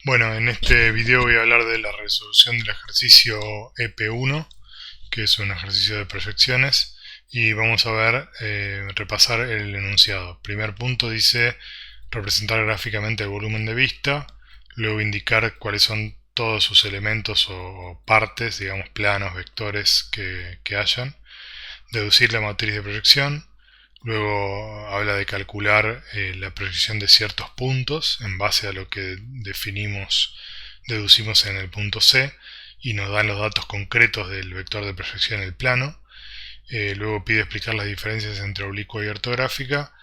Bueno, en este video voy a hablar de la resolución del ejercicio EP1, que es un ejercicio de proyecciones, y vamos a ver, repasar el enunciado. Primer punto dice representar gráficamente el volumen de vista, luego indicar cuáles son todos sus elementos o partes, digamos planos, vectores que hayan, deducir la matriz de proyección. Luego habla de calcular la proyección de ciertos puntos en base a lo que deducimos en el punto C y nos dan los datos concretos del vector de proyección en el plano. Luego pide explicar las diferencias entre oblicua y ortográfica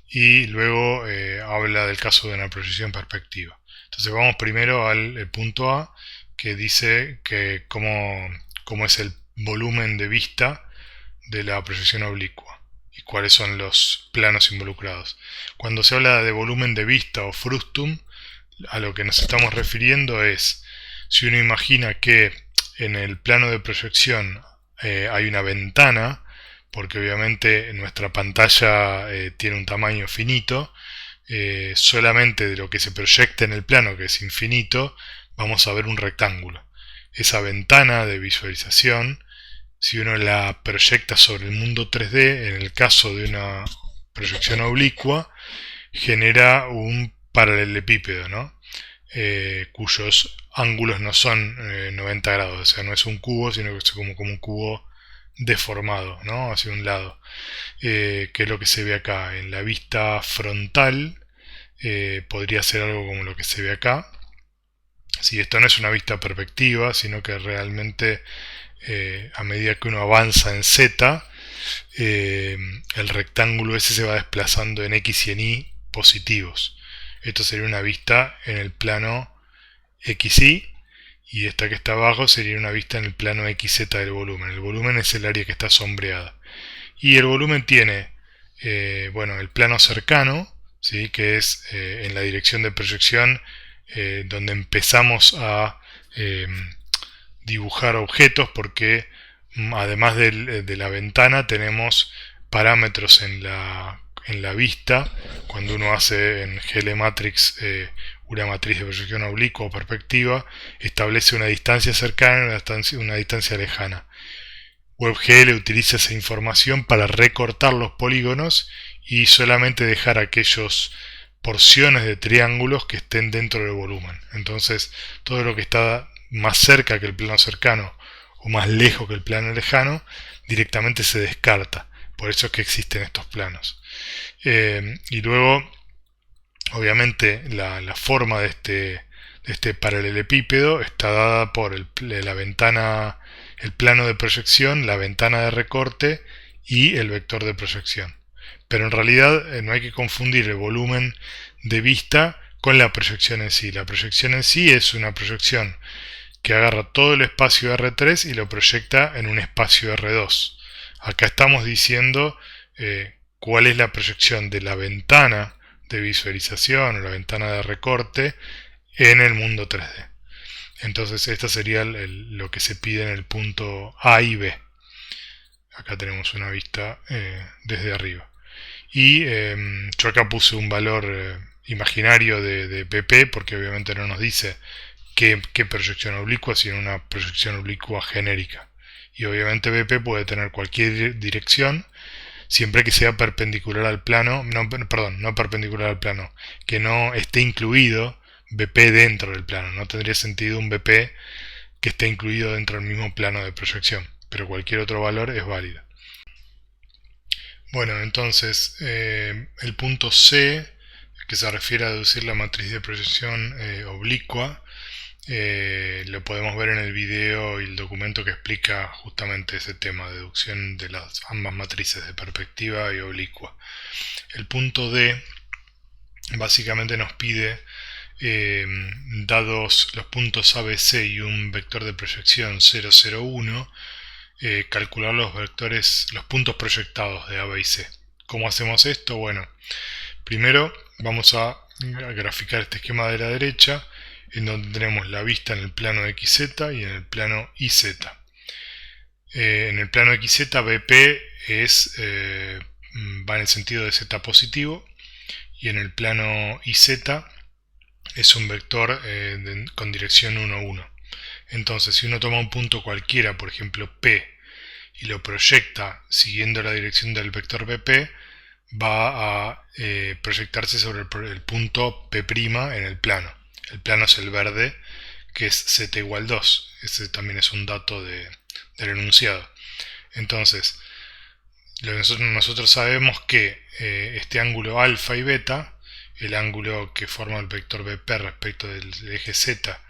y luego habla del caso de una proyección perspectiva. Entonces vamos primero al punto A, que dice que cómo es el volumen de vista de la proyección oblicua y cuáles son los planos involucrados. Cuando se habla de volumen de vista o frustum, a lo que nos estamos refiriendo es, si uno imagina que en el plano de proyección hay una ventana, porque obviamente nuestra pantalla tiene un tamaño finito, solamente de lo que se proyecta en el plano, que es infinito, vamos a ver un rectángulo. Esa ventana de visualización, si uno la proyecta sobre el mundo 3D, en el caso de una proyección oblicua, genera un paralelepípedo, ¿no? Cuyos ángulos no son 90 grados, o sea, no es un cubo, sino que es como un cubo deformado, ¿no? Hacia un lado, que es lo que se ve acá. En la vista frontal podría ser algo como lo que se ve acá. Si esto no es una vista perspectiva, sino que realmente a medida que uno avanza en Z, el rectángulo ese se va desplazando en X y en Y positivos. Esto sería una vista en el plano XY y esta que está abajo sería una vista en el plano XZ del volumen. El volumen es el área que está sombreada. Y el volumen tiene, bueno, el plano cercano, ¿sí? Que es en la dirección de proyección donde empezamos a dibujar objetos, porque además de la ventana tenemos parámetros en la vista. Cuando uno hace en GLMatrix una matriz de proyección oblicua o perspectiva, establece una distancia cercana y una distancia lejana. WebGL utiliza esa información para recortar los polígonos y solamente dejar aquellas porciones de triángulos que estén dentro del volumen. Entonces, todo lo que está más cerca que el plano cercano o más lejos que el plano lejano directamente se descarta. Por eso es que existen estos planos. Y luego, obviamente, la forma de este paralelepípedo está dada por la ventana, el plano de proyección, la ventana de recorte y el vector de proyección. Pero en realidad no hay que confundir el volumen de vista con la proyección en sí. La proyección en sí es una proyección que agarra todo el espacio R3 y lo proyecta en un espacio R2. Acá estamos diciendo cuál es la proyección de la ventana de visualización o la ventana de recorte en el mundo 3D. Entonces esta sería lo que se pide en el punto A y B. Acá tenemos una vista desde arriba. Y yo acá puse un valor imaginario de BP, porque obviamente no nos dice qué proyección oblicua, sino una proyección oblicua genérica. Y obviamente BP puede tener cualquier dirección, siempre que sea perpendicular al plano, no perpendicular al plano, que no esté incluido BP dentro del plano. No tendría sentido un BP que esté incluido dentro del mismo plano de proyección, pero cualquier otro valor es válido. Bueno, entonces el punto C, que se refiere a deducir la matriz de proyección oblicua, lo podemos ver en el video y el documento que explica justamente ese tema, deducción de las ambas matrices de perspectiva y oblicua. El punto D básicamente nos pide, dados los puntos ABC y un vector de proyección 0,01, calcular los puntos proyectados de A, B y C. ¿Cómo hacemos esto? Bueno, primero vamos a graficar este esquema de la derecha, en donde tenemos la vista en el plano XZ y en el plano YZ. En el plano XZ, BP va en el sentido de Z positivo, y en el plano YZ es un vector con dirección 1, 1. Entonces, si uno toma un punto cualquiera, por ejemplo P, y lo proyecta siguiendo la dirección del vector BP, va a proyectarse sobre el punto P' en el plano. El plano es el verde, que es z igual 2. Ese también es un dato del enunciado. Entonces, nosotros sabemos que este ángulo alfa y beta, el ángulo que forma el vector BP respecto del eje Z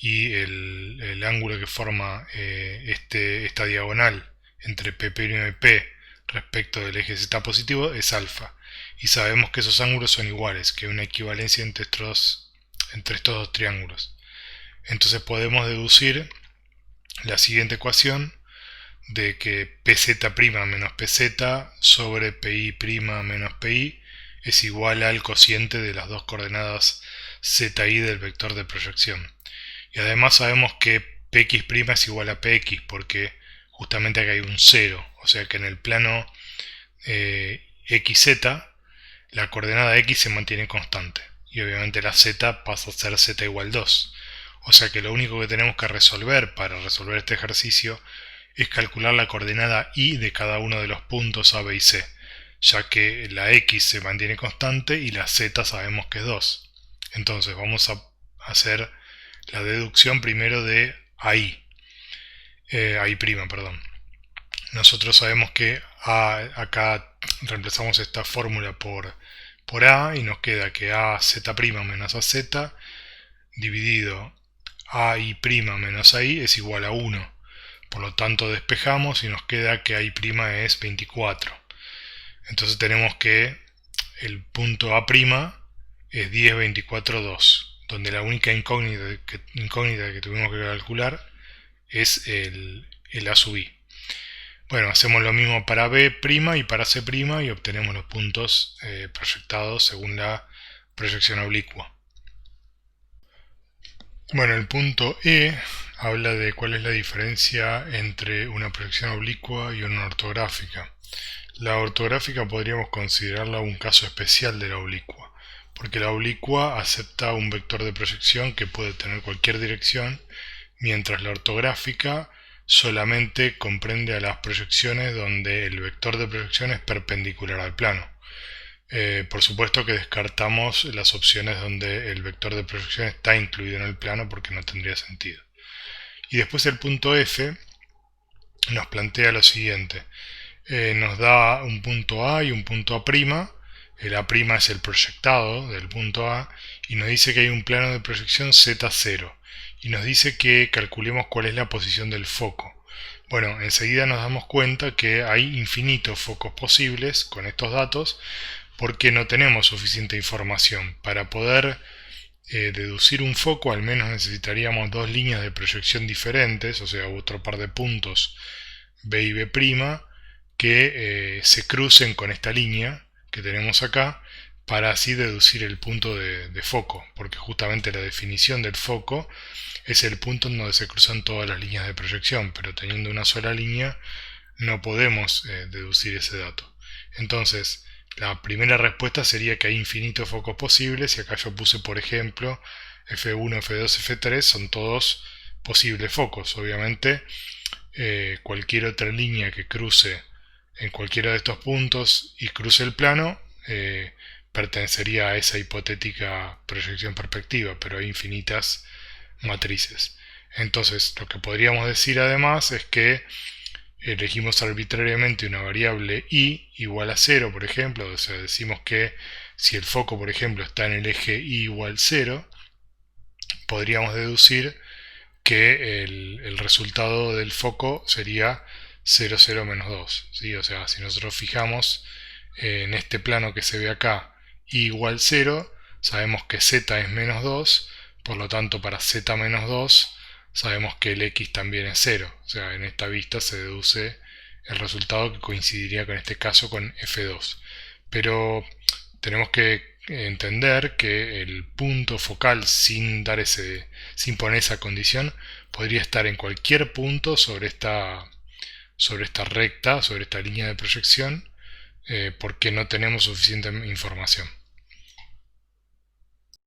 y el ángulo que forma esta diagonal entre P' y P respecto del eje Z positivo es alfa. Y sabemos que esos ángulos son iguales, que hay una equivalencia entre estos dos triángulos. Entonces podemos deducir la siguiente ecuación de que pz' menos pz sobre pi' menos pi es igual al cociente de las dos coordenadas zi del vector de proyección. Y además sabemos que px' es igual a px porque justamente acá hay un 0, o sea que en el plano xz la coordenada x se mantiene constante y obviamente la z pasa a ser z igual 2. O sea que lo único que tenemos que resolver para resolver este ejercicio es calcular la coordenada y de cada uno de los puntos A, B y C, ya que la x se mantiene constante y la z sabemos que es 2. Entonces vamos a hacer la deducción primero de AI, perdón. Nosotros sabemos que acá reemplazamos esta fórmula por A y nos queda que AZ' menos AZ dividido AI' menos AI es igual a 1. Por lo tanto despejamos y nos queda que AI' es 24. Entonces tenemos que el punto A' es 10, 24, 2, donde la única incógnita que tuvimos que calcular es el A sub I. Bueno, hacemos lo mismo para B' y para C' y obtenemos los puntos proyectados según la proyección oblicua. Bueno, el punto E habla de cuál es la diferencia entre una proyección oblicua y una ortográfica. La ortográfica podríamos considerarla un caso especial de la oblicua, porque la oblicua acepta un vector de proyección que puede tener cualquier dirección, mientras la ortográfica solamente comprende a las proyecciones donde el vector de proyección es perpendicular al plano. Por supuesto que descartamos las opciones donde el vector de proyección está incluido en el plano porque no tendría sentido. Y después el punto F nos plantea lo siguiente. Nos da un punto A y un punto A'. El A' es el proyectado del punto A y nos dice que hay un plano de proyección Z0 y nos dice que calculemos cuál es la posición del foco. Bueno, enseguida nos damos cuenta que hay infinitos focos posibles con estos datos porque no tenemos suficiente información. Para poder deducir un foco al menos necesitaríamos dos líneas de proyección diferentes, o sea, otro par de puntos B y B' que se crucen con esta línea que tenemos acá para así deducir el punto de foco, porque justamente la definición del foco es el punto en donde se cruzan todas las líneas de proyección, pero teniendo una sola línea no podemos deducir ese dato. Entonces, la primera respuesta sería que hay infinitos focos posibles y acá yo puse por ejemplo F1, F2, F3 son todos posibles focos. Obviamente cualquier otra línea que cruce en cualquiera de estos puntos y cruce el plano pertenecería a esa hipotética proyección perspectiva, pero hay infinitas matrices. Entonces lo que podríamos decir además es que elegimos arbitrariamente una variable i igual a 0, por ejemplo, o sea, decimos que si el foco, por ejemplo, está en el eje i igual 0, podríamos deducir que el resultado del foco sería 0, 0, menos 2. ¿Sí? O sea, si nosotros fijamos en este plano que se ve acá i igual 0, sabemos que z es menos 2, por lo tanto para z menos 2 sabemos que el x también es 0, o sea, en esta vista se deduce el resultado que coincidiría con este caso con f2. Pero tenemos que entender que el punto focal sin poner esa condición podría estar en cualquier punto sobre esta recta, sobre esta línea de proyección, porque no tenemos suficiente información.